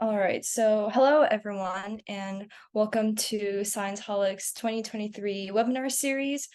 All right, so hello everyone, and welcome to Scienceholic's 2023 webinar series,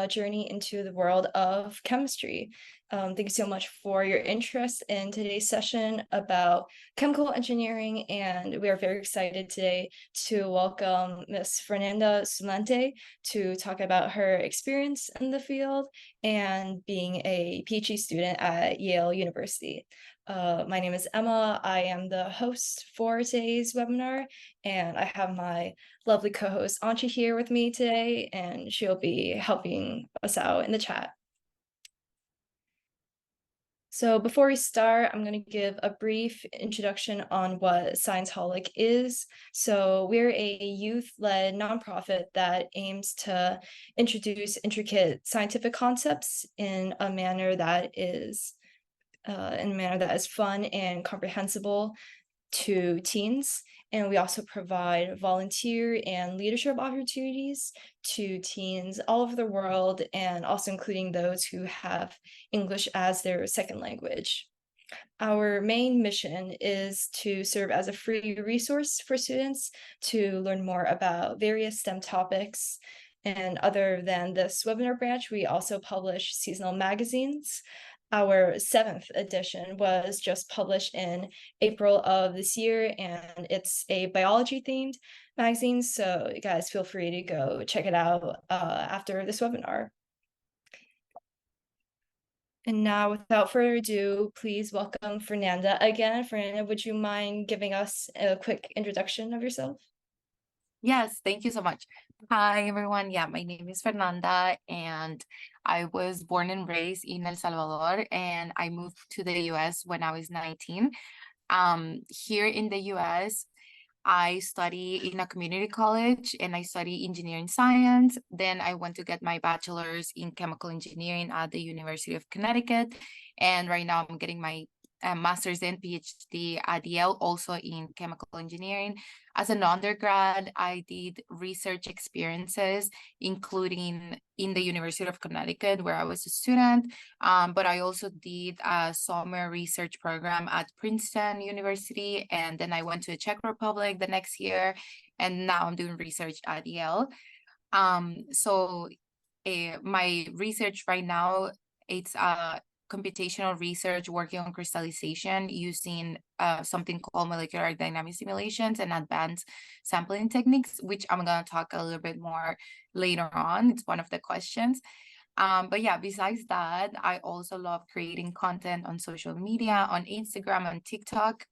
Journey into the World of Chemistry. Thank you so much for your interest in today's session about chemical engineering, and we are very excited today to welcome Ms. Fernanda Sulantay to talk about her experience in the field and being a Ph.D. student at Yale University. My name is Emma. I am the host for today's webinar, and I have my lovely co-host Anchi here with me today, and she'll be helping us out in the chat. So before we start, I'm going to give a brief introduction on what ScienceHolic is. So we're a youth-led nonprofit that aims to introduce intricate scientific concepts in a manner that is fun and comprehensible to teens. And we also provide volunteer and leadership opportunities to teens all over the world, and also including those who have English as their second language. Our main mission is to serve as a free resource for students to learn more about various STEM topics. And other than this webinar branch, we also publish seasonal magazines. Our 7th edition was just published in April of this year, and it's a biology-themed magazine, so you guys feel free to go check it out after this webinar. And now, without further ado, please welcome Fernanda again. Fernanda, would you mind giving us a quick introduction of yourself? Yes, thank you so much. Hi, everyone. Yeah, my name is Fernanda, and I was born and raised in El Salvador, and I moved to the US when I was 19. Here in the US, I study in a community college and I study engineering science. Then I went to get my bachelor's in chemical engineering at the University of Connecticut. And right now I'm getting my master's and Ph.D. at Yale, also in chemical engineering. As an undergrad, I did research experiences, including in the University of Connecticut, where I was a student. But I also did a summer research program at Princeton University. And then I went to the Czech Republic the next year. And now I'm doing research at Yale. My research right now, it's computational research working on crystallization using something called molecular dynamic simulations and advanced sampling techniques, which I'm going to talk a little bit more later on. It's one of the questions. But yeah, besides that, I also love creating content on social media, on Instagram and TikTok,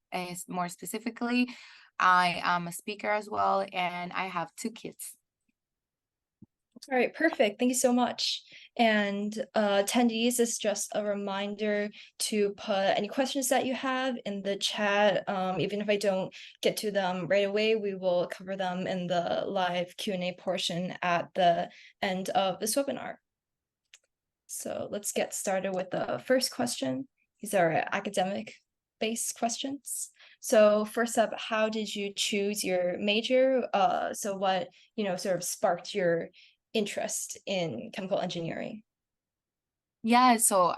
more specifically. I am a speaker as well, and I have 2 kids. All right, perfect. Thank you so much. And attendees, this is just a reminder to put any questions that you have in the chat. Even if I don't get to them right away, we will cover them in the live Q&A portion at the end of this webinar. So let's get started with the first question. These are academic-based questions. So first up, how did you choose your major? So what, sort of sparked your interest in chemical engineering? Yeah, so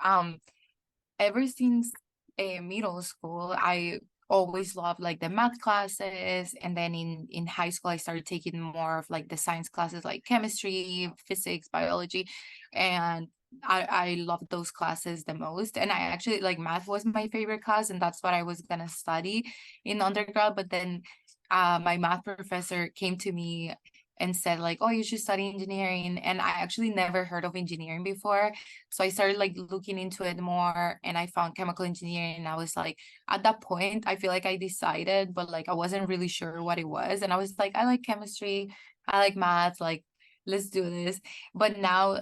ever since middle school, I always loved like the math classes, and then in high school I started taking more of like the science classes like chemistry, physics, biology, and I loved those classes the most. And I actually like math was my favorite class, and that's what I was gonna study in undergrad. But then my math professor came to me and said like, oh, you should study engineering. And I actually never heard of engineering before. So I started like looking into it more, and I found chemical engineering. And I was like, at that point, I feel like I decided, but like I wasn't really sure what it was. And I was like, I like chemistry, I like math, like let's do this. But now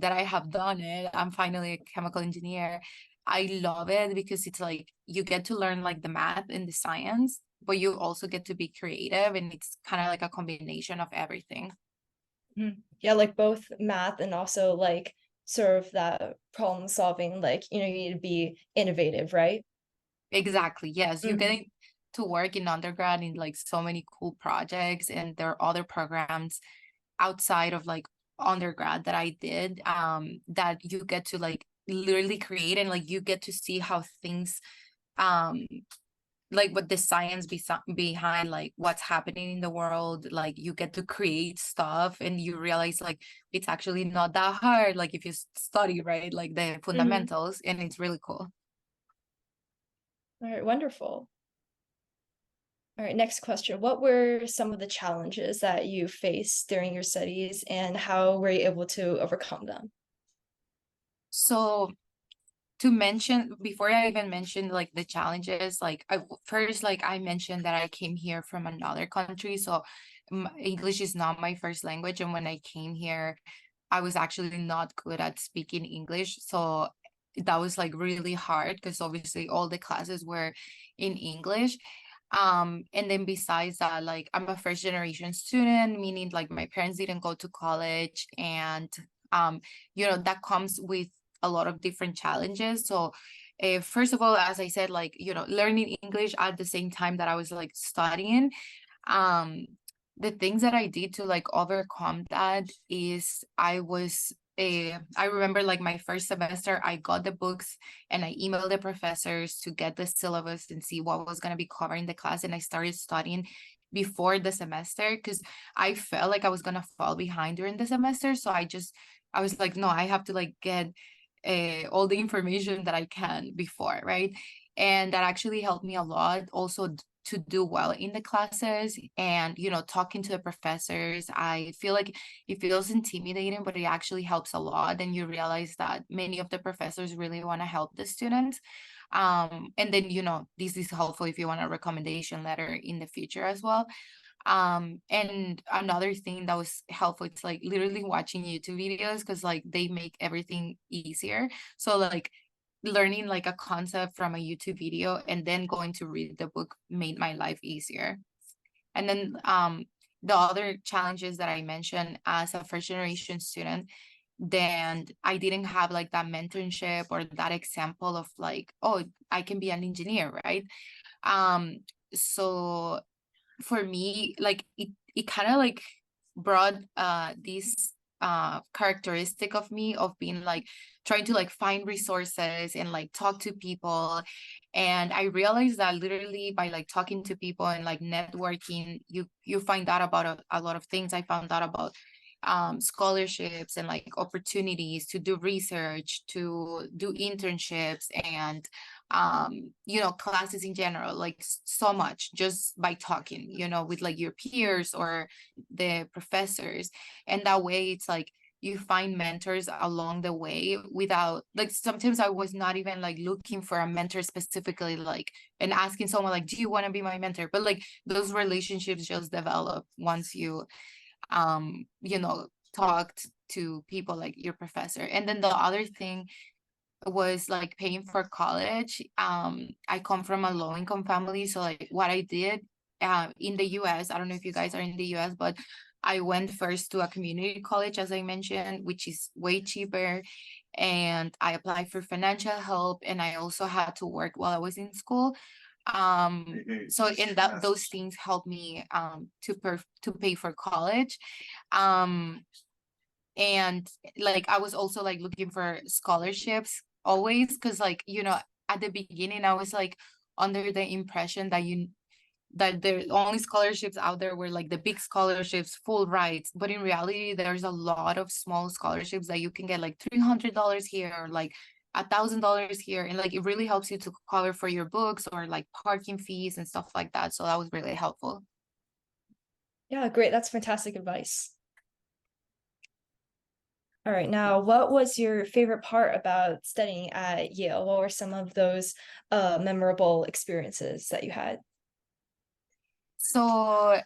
that I have done it, I'm finally a chemical engineer. I love it because it's like you get to learn like the math and the science, but you also get to be creative, and it's kind of like a combination of everything. Yeah, like both math and also like sort of that problem solving, like, you need to be innovative, right? Exactly. Yes, you Mhm. get to work in undergrad in like so many cool projects, and there are other programs outside of like undergrad that I did that you get to like literally create, and like you get to see how things um like what the science behind like what's happening in the world. Like you get to create stuff and you realize like it's actually not that hard, like if you study, right, like the Mhm. fundamentals, and it's really cool. All right, wonderful. All right, next question. What were some of the challenges that you faced during your studies, and how were you able to overcome them? So to mention, before I even mentioned like the challenges, like first, like I mentioned that I came here from another country, so English is not my first language, and when I came here I was actually not good at speaking English. So that was like really hard because obviously all the classes were in English. And then besides that, like I'm a first generation student, meaning like my parents didn't go to college, and um, that comes with a lot of different challenges. So first of all, as I said, like, learning English at the same time that I was like studying, um the things that I did to like overcome that is I remember like my first semester I got the books and I emailed the professors to get the syllabus and see what was going to be covering the class, and I started studying before the semester because I felt like I was going to fall behind during the semester. So I was like, no, I have to like get all the information that I can before, right? And that actually helped me a lot also to do well in the classes. And talking to the professors, I feel like it feels intimidating, but it actually helps a lot, and you realize that many of the professors really want to help the students. And then this is helpful if you want a recommendation letter in the future as well. And another thing that was helpful, it's like literally watching YouTube videos, because like they make everything easier. So like learning like a concept from a YouTube video and then going to read the book made my life easier. And then the other challenges that I mentioned, as a first generation student, then I didn't have like that mentorship or that example of like, oh, I can be an engineer, right? So for me, like it kind of like brought this characteristic of me of being like trying to like find resources and like talk to people. And I realized that literally by like talking to people and like networking, you find out about a lot of things. I found out about scholarships and like opportunities to do research, to do internships, and classes in general, like so much just by talking, with like your peers or the professors. And that way it's like you find mentors along the way without like, sometimes I was not even like looking for a mentor specifically, like, and asking someone like, do you want to be my mentor? But like those relationships just develop once you talked to people like your professor. And then the other thing was like paying for college. I come from a low income family, so like what I did in the US, I don't know if you guys are in the US, but I went first to a community college, as I mentioned, which is way cheaper. And I applied for financial help, and I also had to work while I was in school. So in that, those things helped me to pay for college. Um, and like I was also like looking for scholarships always, because like at the beginning I was like under the impression that the only scholarships out there were like the big scholarships, full rides. But in reality there's a lot of small scholarships that you can get, like $300 here or like $1,000 here, and like it really helps you to cover for your books or like parking fees and stuff like that. So that was really helpful. Yeah, great. That's fantastic advice. All right, now what was your favorite part about studying at Yale? What were some of those memorable experiences that you had? So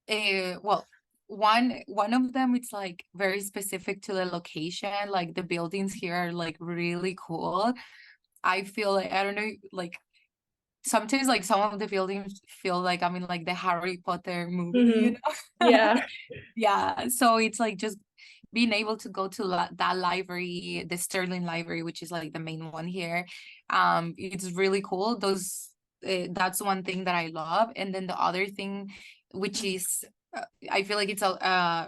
well, one of them, it's like very specific to the location. Like the buildings here are like really cool. I feel like, I don't know, like sometimes like some of the buildings feel like I'm in like the Harry Potter movie, Hmm. Yeah. Yeah, so it's like just being able to go to that library, the Sterling Library, which is like the main one here. It's really cool. That's one thing that I love. And then the other thing, which is I feel like it's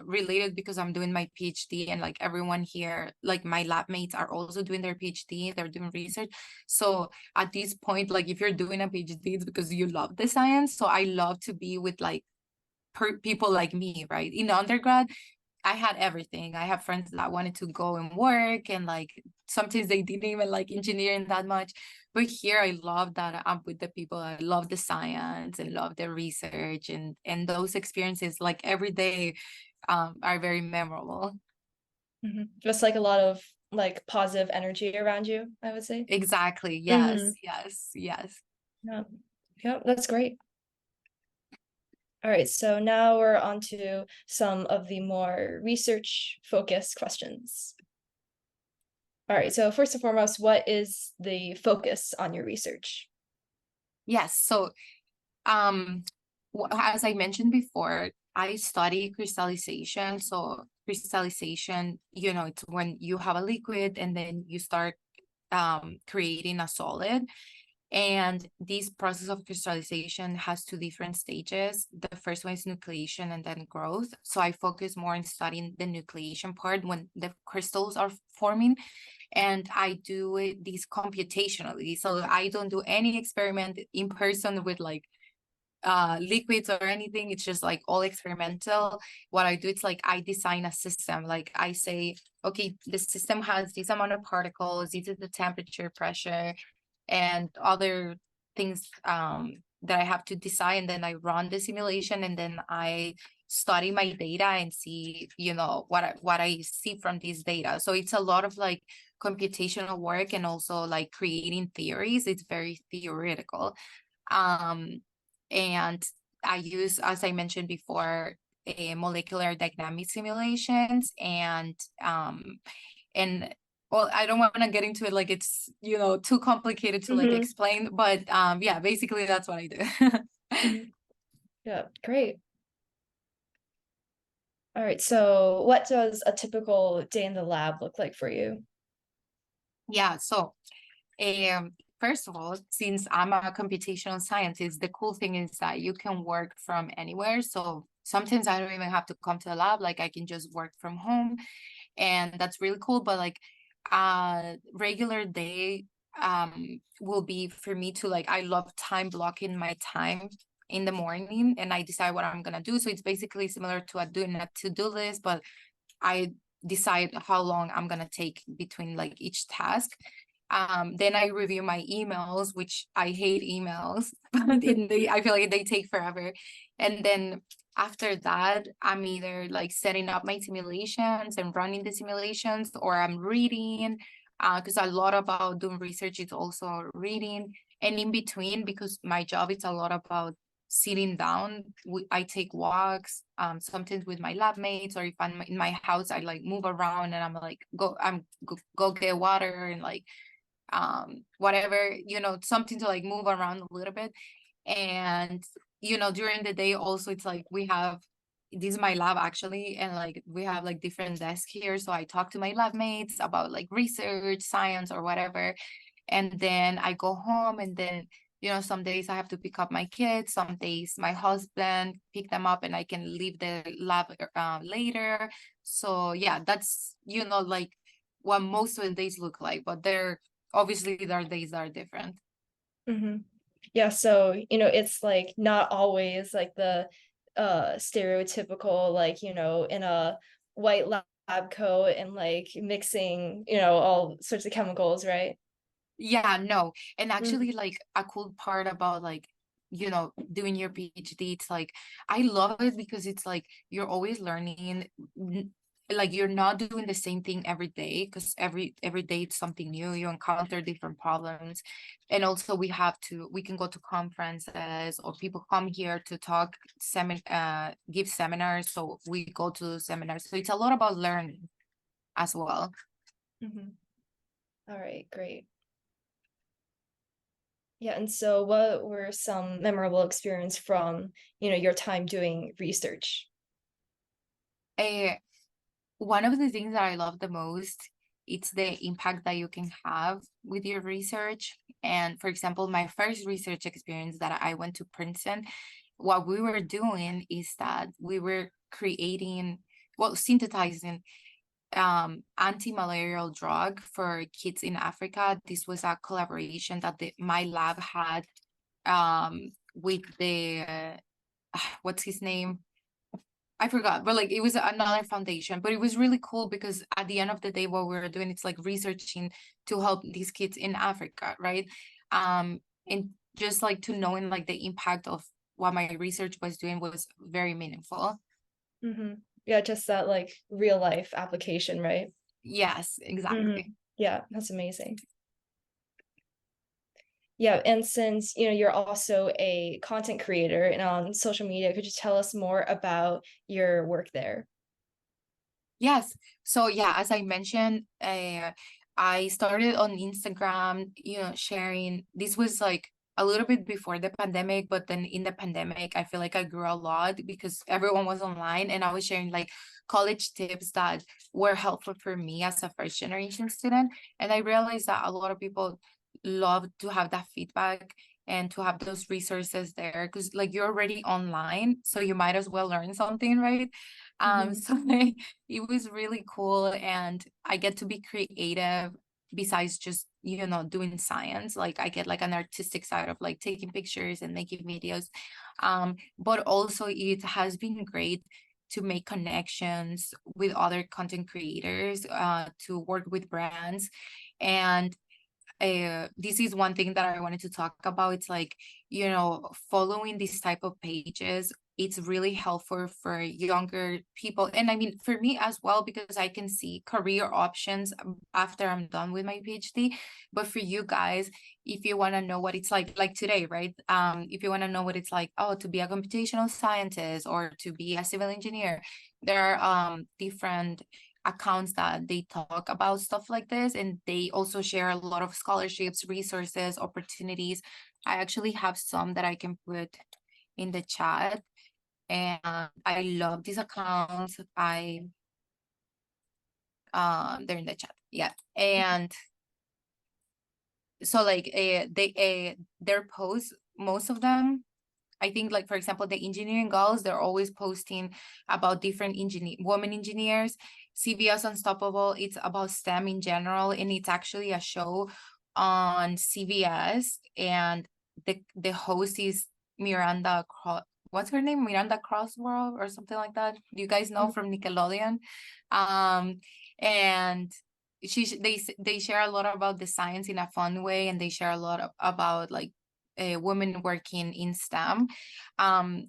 related because I'm doing my PhD, and like everyone here, like my lab mates are also doing their PhD, they're doing research. So at this point, like if you're doing a PhD, it's because you love the science. So I love to be with like people like me, right? In undergrad, I had everything. I have friends that wanted to go and work, and like sometimes they didn't even like engineering that much. But here I love that I'm with the people. I love the science and love the research, and those experiences like every day are very memorable. Just like a lot of like positive energy around you, I would say. Exactly. Hmm. Yes, yes, yes. Yeah. Yeah, that's great. All right, so now we're on to some of the more research focused questions. All right, so first and foremost, what is the focus on your research? Yes. So Um, as I mentioned before, I study crystallization. So crystallization, it's when you have a liquid and then you start creating a solid. And this process of crystallization has two different stages. The first one is nucleation and then growth. So I focus more on studying the nucleation part when the crystals are forming. And I do this computationally. So I don't do any experiment in person with like liquids or anything. It's just like all experimental. What I do, it's like I design a system. Like I say, okay, the system has this amount of particles, this is the temperature, pressure, and other things that I have to decide. And then I run the simulation, and then I study my data and see, what I see from this data. So it's a lot of like computational work and also like creating theories. It's very theoretical. um, and I use, as I mentioned before, molecular dynamic simulations, and well, I don't want to get into it like it's too complicated to like Hmm. explain, but yeah, basically that's what I do. Hmm. Yeah, great. All right, so what does a typical day in the lab look like for you? Yeah, so first of all, since I'm a computational scientist, the cool thing is that you can work from anywhere. So sometimes I don't even have to come to a lab, like I can just work from home, and that's really cool. But like regular day will be for me to like, I love time blocking my time in the morning, and I decide what I'm gonna do. So it's basically similar to doing a to-do list, but I decide how long I'm gonna take between like each task. Then I review my emails, which I hate emails, but I feel like they take forever. And then after that, I'm either like setting up my simulations and running the simulations, or I'm reading, because a lot about doing research is also reading. And in between, because my job is a lot about sitting down, I take walks, sometimes with my lab mates, or if I'm in my house, I like move around and I'm like, go get water and like whatever, something to like move around a little bit. And during the day also, it's like we have, this is my lab actually, and like we have like different desks here, so I talk to my lab mates about like research, science, or whatever. And then I go home, and then some days I have to pick up my kids, some days my husband pick them up, and I can leave the lab later. So yeah, that's like what most of the days look like, but they're obviously their days are different. Hmm. Yeah, so it's like not always like the stereotypical like in a white lab coat and like mixing all sorts of chemicals, right? Yeah, no. And Mm-hmm. actually, like a cool part about like, doing your PhD, it's like I love it because it's like you're always learning. Like you're not doing the same thing every day, because every day it's something new. You encounter different problems. And also we can go to conferences, or people come here to talk, give seminars. So we go to seminars. So it's a lot about learning as well. Mm-hmm. All right, great. Yeah, and so what were some memorable experience from your time doing research? Uh, One of the things that I love the most, it's the impact that you can have with your research. And for example, my first research experience that I went to Princeton, what we were doing is that we were creating, well, synthesizing anti-malarial drug for kids in Africa. This was a collaboration that my lab had with the what's his name? I forgot, but like it was another foundation, but it was really cool because at the end of the day, what we were doing, it's like researching to help these kids in Africa, right? And just like to knowing like the impact of what my research was doing was very meaningful. Yeah, just that like real life application, right? Yes, exactly. Yeah, that's amazing. Yeah, and since you're also a content creator and on social media, could you tell us more about your work there? Yes. So yeah, as I mentioned, I started on Instagram, sharing. This was like a little bit before the pandemic, but then in the pandemic, I feel like I grew a lot because everyone was online and I was sharing like college tips that were helpful for me as a first generation student. And I realized that a lot of people love to have that feedback and to have those resources there because like you're already online, so you might as well learn something, right? Mhm. So it was really cool and I get to be creative besides just doing science. Like I get like an artistic side of like taking pictures and making videos, but also it has been great to make connections with other content creators, to work with brands. And this is one thing that I wanted to talk about. It's like, following these type of pages, it's really helpful for younger people. And I mean, for me as well, because I can see career options after I'm done with my PhD. But for you guys, if you want to know what it's like today, right? If you want to know what it's like, oh, to be a computational scientist or to be a civil engineer, there are different accounts that they talk about stuff like this, and they also share a lot of scholarships, resources, opportunities. I actually have some that I can put in the chat, and I love these accounts. They're in the chat, yeah. And so like their posts, most of them, I think, like for example, the engineering girls, they're always posting about different women engineers. CBS Unstoppable, it's about STEM in general, and it's actually a show on CBS, and the host is Miranda what's her name? Miranda Crossworld or something like that. Do you guys know, from Nickelodeon? Um, and they share a lot about the science in a fun way, and they share a lot about like women working in STEM.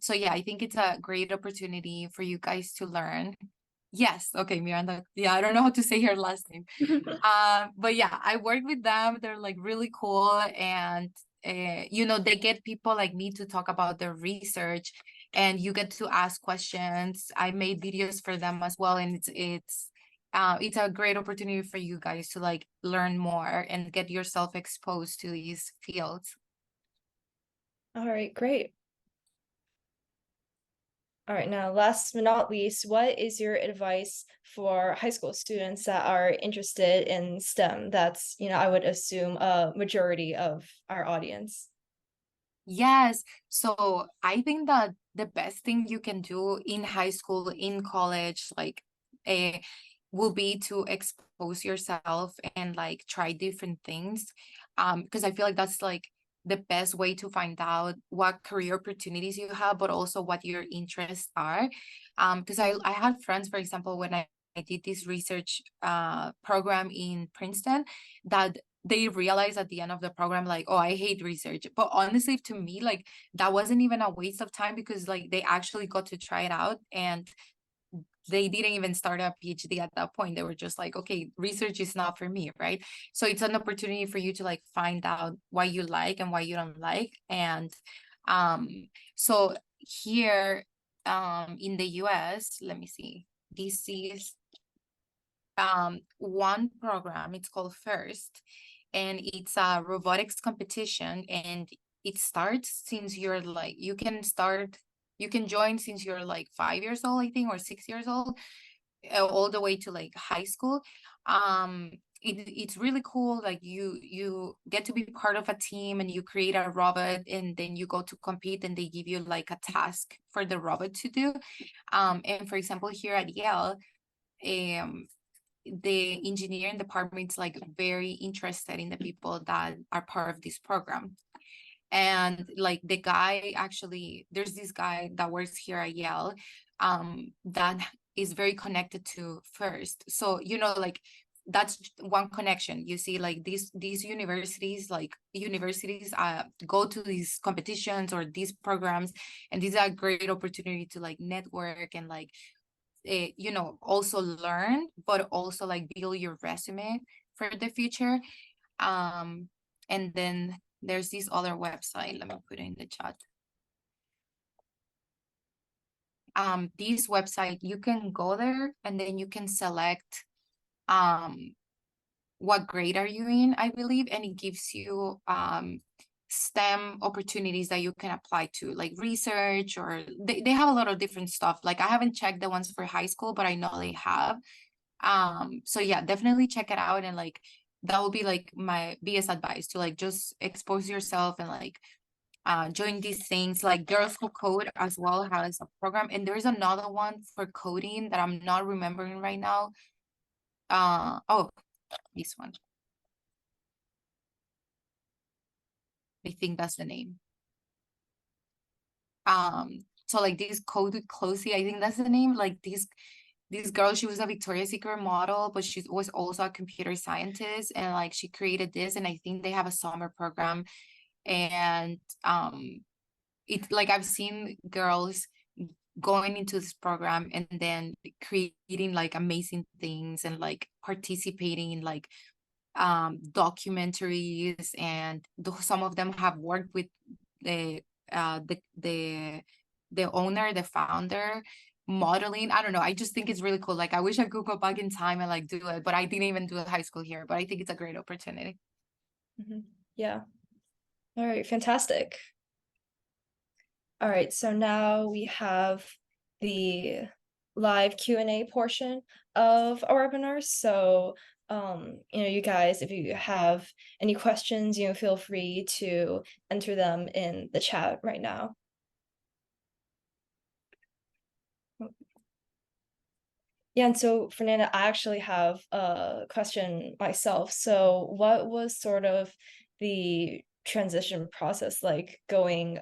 So yeah, I think it's a great opportunity for you guys to learn. Yes, okay, Miranda. Yeah, I don't know how to say her last name. But yeah, I work with them. They're like really cool, and they get people like me to talk about their research, and you get to ask questions. I made videos for them as well, and it's a great opportunity for you guys to like learn more and get yourself exposed to these fields. All right, great. All right, now last but not least, what is your advice for high school students that are interested in STEM? That's, I would assume a majority of our audience. Yes. So I think that the best thing you can do in high school, in college, like uh, will be to expose yourself and like try different things. Because I feel like that's like the best way to find out what career opportunities you have, but also what your interests are. Because I had friends, for example, when I did this research program in Princeton, that they realized at the end of the program like, oh, I hate research. But honestly, to me, like that wasn't even a waste of time, because like they actually got to try it out, and they didn't even start a PhD at that point. They were just like, okay, research is not for me, right? So it's an opportunity for you to like find out what you like and what you don't like. And um so here in the US, let me see, this is one program. It's called First, and it's a robotics competition, and it starts since you're like, you can join since you're like 5 years old, I think, or 6 years old, all the way to like high school. it's really cool. Like you get to be part of a team and you create a robot, and then you go to compete and they give you like a task for the robot to do. And for example, here at Yale, the engineering department is like very interested in the people that are part of this program. And like the guy, actually, there's this guy that works here at Yale, that is very connected to FIRST. So, like that's one connection. You see, like these universities, go to these competitions or these programs, and these are a great opportunity to like network and like also learn, but also like build your resume for the future. And then there's this other website. Let me put it in the chat. This website, you can go there and then you can select what grade are you in, I believe, and it gives you STEM opportunities that you can apply to, like research, or they have a lot of different stuff. Like I haven't checked the ones for high school, but I know they have. So yeah, definitely check it out, and like that would be like my biggest advice, to like just expose yourself and like join these things. Like Girls Who Code as well has a program, and there's another one for coding that I'm not remembering right now. Oh, this one. I think that's the name. So like this Code with Closely, I think that's the name. Like this girl, she was a Victoria's Secret model, but she was also a computer scientist, and like she created this, and I think they have a summer program. And it's like I've seen girls going into this program and then creating like amazing things and like participating in like documentaries, and some of them have worked with the uh the the the owner, the founder, modeling. I don't know, I just think it's really cool. Like I wish I could go back in time and like do it, but I didn't even do high school here, but I think it's a great opportunity. Yeah. All right, fantastic. All right, so now we have the live Q&A portion of our webinar. So, you guys, if you have any questions, feel free to enter them in the chat right now. Yeah, and so Fernanda, I actually have a question myself. So what was sort of the transition process like going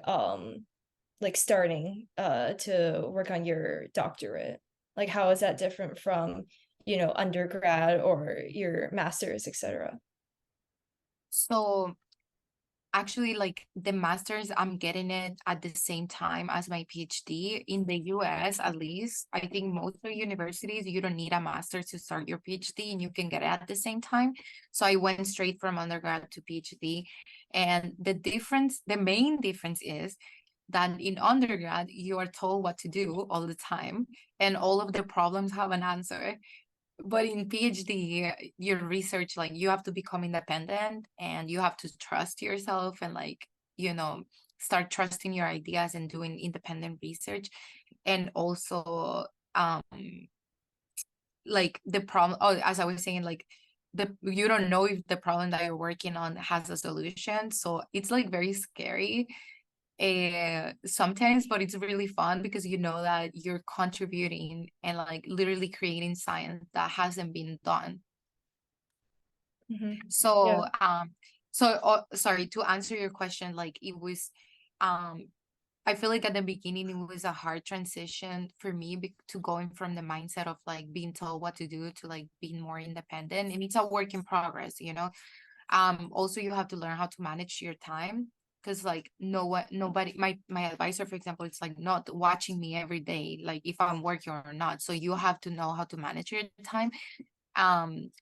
like starting to work on your doctorate? Like how is that different from, undergrad or your master's, etc.? So actually, like the master's, I'm getting it at the same time as my PhD. In the US, at least, I think most of universities, you don't need a master's to start your PhD, and you can get it at the same time. So I went straight from undergrad to PhD. And the main difference is that in undergrad, you are told what to do all the time, and all of the problems have an answer. But in PhD, your research, like you have to become independent and you have to trust yourself, and like, start trusting your ideas and doing independent research. And also, like the problem, as I was saying, like you don't know if the problem that you're working on has a solution. So it's like very scary sometimes, but it's really fun because you know that you're contributing and like literally creating science that hasn't been done. So sorry, to answer your question, like it was I feel like at the beginning it was a hard transition for me to going from the mindset of like being told what to do to like being more independent, and it's a work in progress. Also you have to learn how to manage your time, because like nobody, my advisor, for example, it's like not watching me every day like if I'm working or not, so you have to know how to manage your time.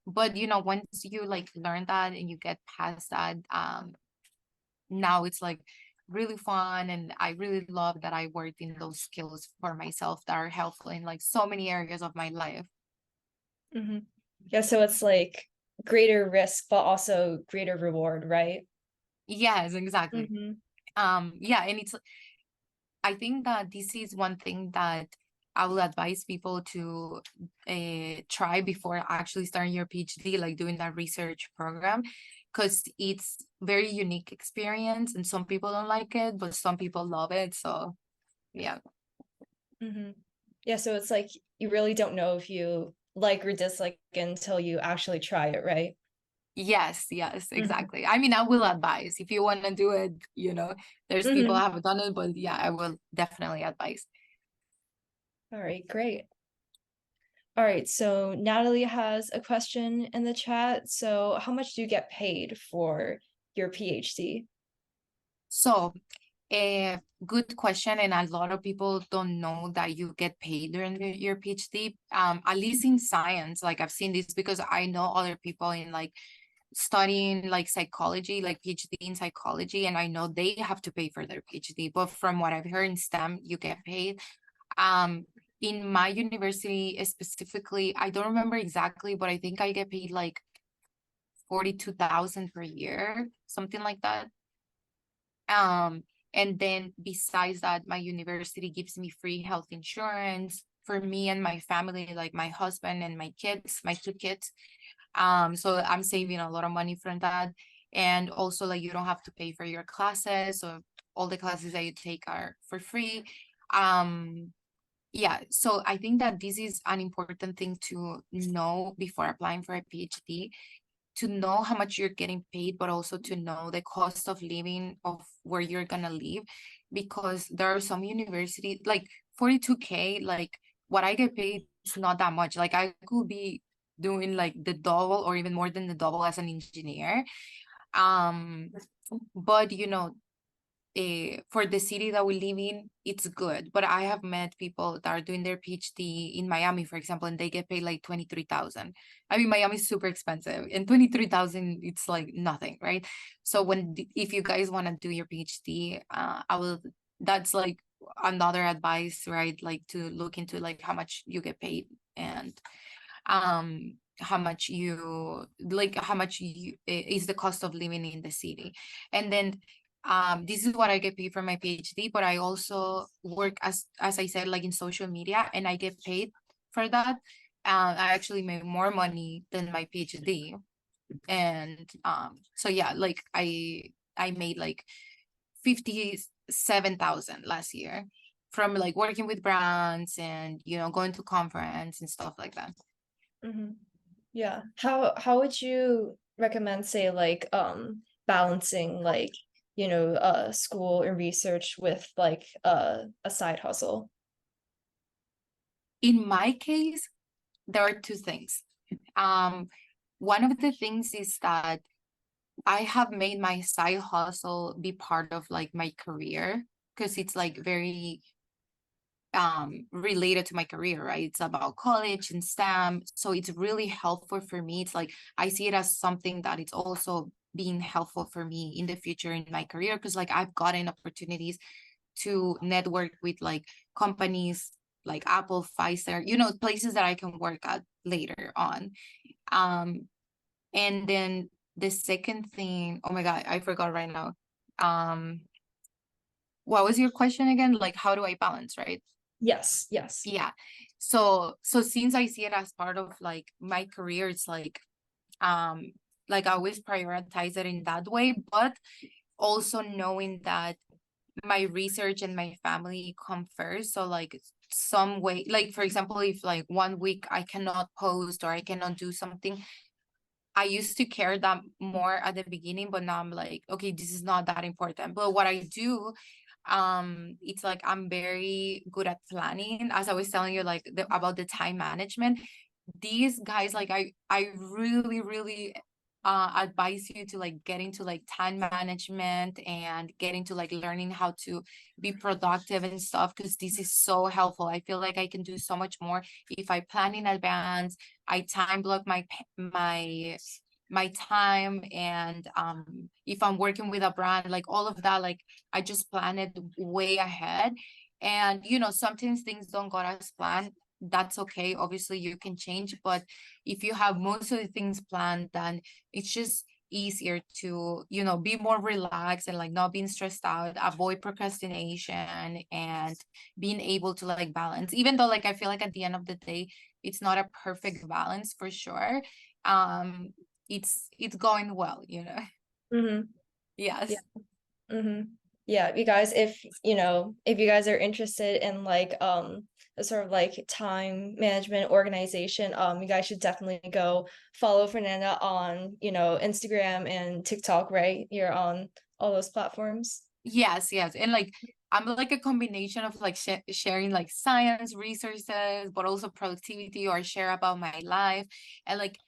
But once you like learn that and you get past that, now it's like really fun, and I really love that I worked in those skills for myself that are helpful in like so many areas of my life. Yeah, so it's like greater risk but also greater reward, right? Yes, exactly. Yeah, and I think that this is one thing that I will advise people to try before actually starting your PhD, like doing that research program, because it's very unique experience, and some people don't like it, but some people love it. So yeah. Hmm. Yeah, so it's like you really don't know if you like or dislike until you actually try it, right? Yes, yes, Hmm. exactly. I mean, I will advise if you want to do it, there's people Hmm. have done it, but yeah, I will definitely advise. All right, great. All right, so Natalie has a question in the chat. So, how much do you get paid for your PhD? So, a good question, and a lot of people don't know that you get paid during your PhD. At least in science, like I've seen this because I know other people in like studying like psychology, like PhD in psychology, and I know they have to pay for their PhD. But from what I've heard in STEM, you get paid. Um, in my university specifically, I don't remember exactly, but I think I get paid like 42,000 per year, something like that. Um, and then besides that, my university gives me free health insurance for me and my family, like my husband and my kids, my two kids. So I'm saving a lot of money from that. And also like you don't have to pay for your classes, so all the classes that you take are for free. Um, yeah, so I think that this is an important thing to know before applying for a PhD, to know how much you're getting paid, but also to know the cost of living of where you're gonna live, because there are some universities like 42K, like what I get paid is not that much. Like I could be doing like the double or even more than the double as an engineer. Um, but for the city that we live in, it's good. But I have met people that are doing their PhD in Miami, for example, and they get paid like 23,000. I mean, Miami is super expensive, and 23,000, it's like nothing, right? So if you guys want to do your PhD, that's like another advice, right? Like to look into like how much you get paid, and how much is the cost of living in the city. And then this is what I get paid for my PhD, but I also work as I said, like in social media, and I get paid for that. I actually make more money than my PhD. And so yeah, like I made like 57,000 last year from like working with brands and going to conference and stuff like that. Hmm. Yeah. How would you recommend, say, like balancing like, school and research with like a side hustle? In my case, there are two things. Um, One of the things is that I have made my side hustle be part of like my career, because it's like very related to my career, right? It's about college and STEM. So it's really helpful for me. It's like I see it as something that it's also being helpful for me in the future in my career, because like I've gotten opportunities to network with like companies like Apple, Pfizer, places that I can work at later on. Um, and then the second thing, oh my God, I forgot right now. Um, what was your question again? Like, how do I balance, right? Yes, yes. Yeah. So since I see it as part of like my career, it's um like I always prioritize it in that way, but also knowing that my research and my family come first. So like some way, like for example, if like one week I cannot post or I cannot do something, I used to care that more at the beginning, but now I'm like, okay, this is not that important. But what I do, it's like I'm very good at planning. As I was telling you, like about the time management. These guys, like I really, really advise you to like get into like time management and get into like learning how to be productive and stuff, because this is so helpful. I feel like I can do so much more if I plan in advance. I time block my time, and if I'm working with a brand, like all of that, like I just plan it way ahead. And sometimes things don't go as planned. That's okay, obviously you can change, but if you have most of the things planned, then it's just easier to, you know, be more relaxed and like not being stressed out, avoid procrastination, and being able to like balance, even though like I feel like at the end of the day it's not a perfect balance for sure. um it's going well, you know. Mm-hmm. Yeah. Yes. Mm-hmm. Yeah, you guys, if if you guys are interested in like a sort of like time management organization, you guys should definitely go follow Fernanda on, Instagram and TikTok, right? You're on all those platforms. Yes, yes. And like I'm like a combination of like sharing like science resources, but also productivity, or share about my life. And like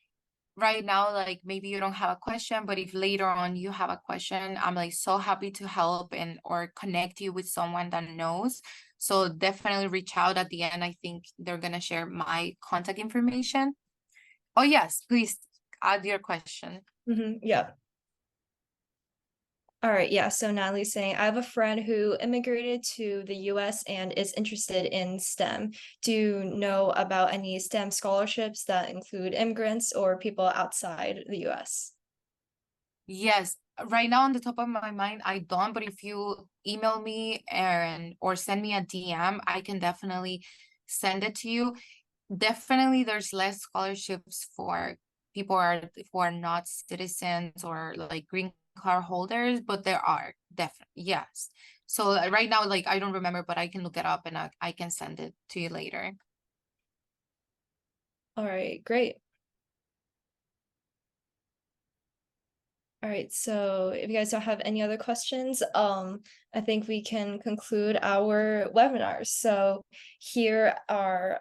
right now, like maybe you don't have a question, but if later on you have a question, I'm like so happy to help and or connect you with someone that knows. So definitely reach out. At the end, I think they're gonna share my contact information. Oh yes, please add your question. Mm-hmm. Yeah. All right, yeah. So Natalie's saying, I have a friend who immigrated to the US and is interested in STEM. Do you know about any STEM scholarships that include immigrants or people outside the US? Yes, right now on the top of my mind, I don't, but if you email me and or send me a DM, I can definitely send it to you. Definitely there's less scholarships for people who are not citizens or like green card holders, but there are definitely, yes. So right now, like I don't remember, but I can look it up and I can send it to you later. All right, great. All right, so if you guys don't have any other questions, I think we can conclude our webinar. So here are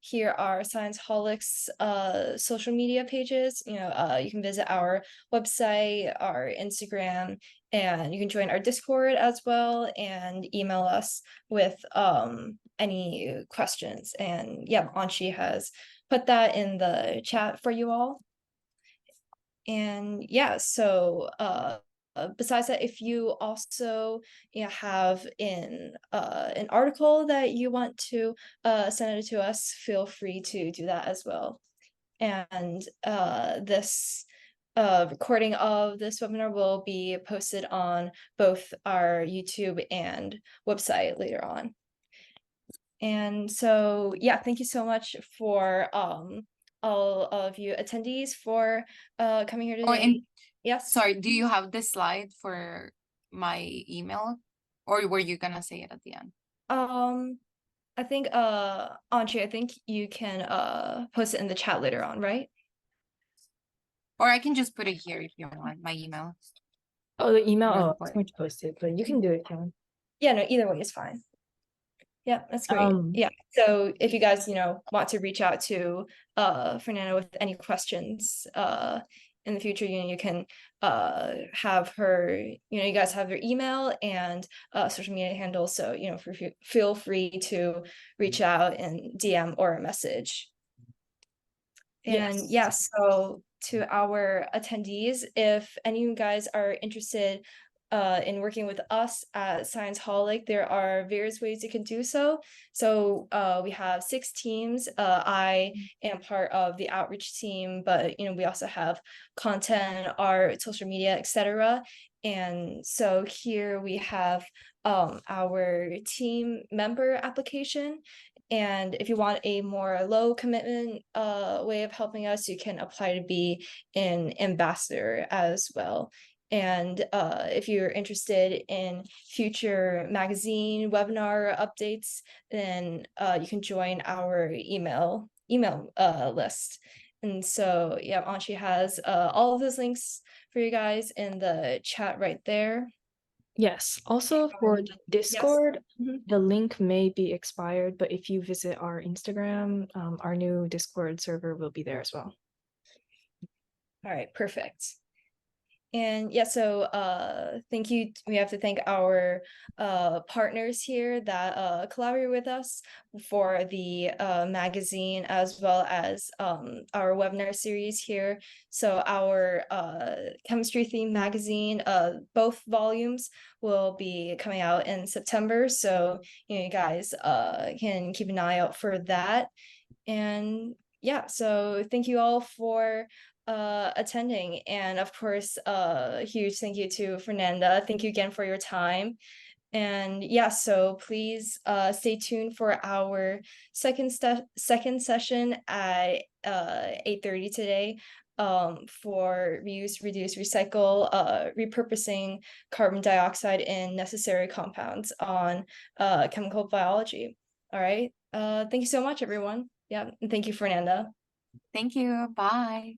Scienceholic's social media pages. You can visit our website, our Instagram, and you can join our Discord as well and email us with any questions. And yeah, Anshi has put that in the chat for you all. And yeah, so besides that, if you also have an article that you want to send it to us, feel free to do that as well. And this recording of this webinar will be posted on both our YouTube and website later on. And so, yeah, thank you so much for all of you attendees for coming here Oh, today. and Yes. sorry, do you have the slide for my email, or were you gonna say it at the end? Um, I think Anchi, I think you can post it in the chat later on, right? Or I can just put it here if you want my email. Oh, the email. Really Oh, it's important. going to post it, but you can do it, Karen. Yeah, no, either way is fine. Yeah, that's great. Um, Yeah. So if you guys, want to reach out to Fernanda with any questions in the future, you can have her, you guys have their email and social media handles. So, feel free to reach out and DM or a message. And yes. so to our attendees, if any of you guys are interested in working with us at ScienceHolic, there are various ways you can do so. So we have 6 teams. I am part of the outreach team, but we also have content, art, social media, etc. And so here we have our team member application. And if you want a more low commitment way of helping us, you can apply to be an ambassador as well. And if you're interested in future magazine webinar updates, then you can join our email list. And so yeah, Anshi has all of those links for you guys in the chat right there. Yes. Also for the Discord, Mhm. the link may be expired, but if you visit our Instagram, our new Discord server will be there as well. All right, perfect. And yeah, so thank you. We have to thank our partners here that collaborate with us for the magazine as well as our webinar series here. So our chemistry themed magazine, both volumes will be coming out in September. So you guys can keep an eye out for that. And yeah, so thank you all for attending. And of course, a huge thank you to Fernanda. Thank you again for your time. And yeah, so please stay tuned for our second session at 8:30 today, for reuse, reduce, recycle, repurposing carbon dioxide in necessary compounds on chemical biology. All right. Thank you so much, everyone. Yeah, and thank you, Fernanda. Thank you. Bye.